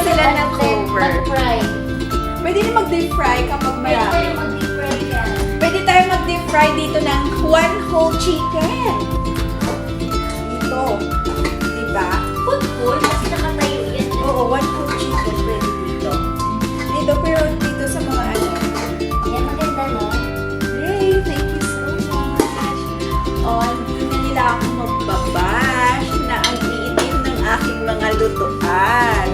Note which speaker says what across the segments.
Speaker 1: sila ng cover.
Speaker 2: Mag-fry.
Speaker 1: Pwede na mag-deep fry kapag
Speaker 2: Pwede
Speaker 1: marami.
Speaker 2: tayo mag-deep fry yan.
Speaker 1: Pwede tayo mag-deep fry dito ng one whole chicken. Dito. Diba?
Speaker 2: Food kasi nakatayo yan.
Speaker 1: Oo, one whole chicken pwede dito. Dito, pero dito sa mga ano.
Speaker 2: Yan, maganda, no?
Speaker 1: Yay! Thank you so much. Oh, hindi na nila ako magbabash na ang iitim ng aking mga lutuan.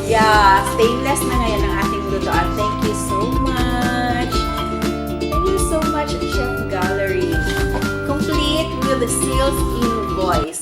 Speaker 1: Yeah, stainless na ngayon ang ating lutuan. Thank you so much. Thank you so much, Chef Gallery. Complete with the sales invoice.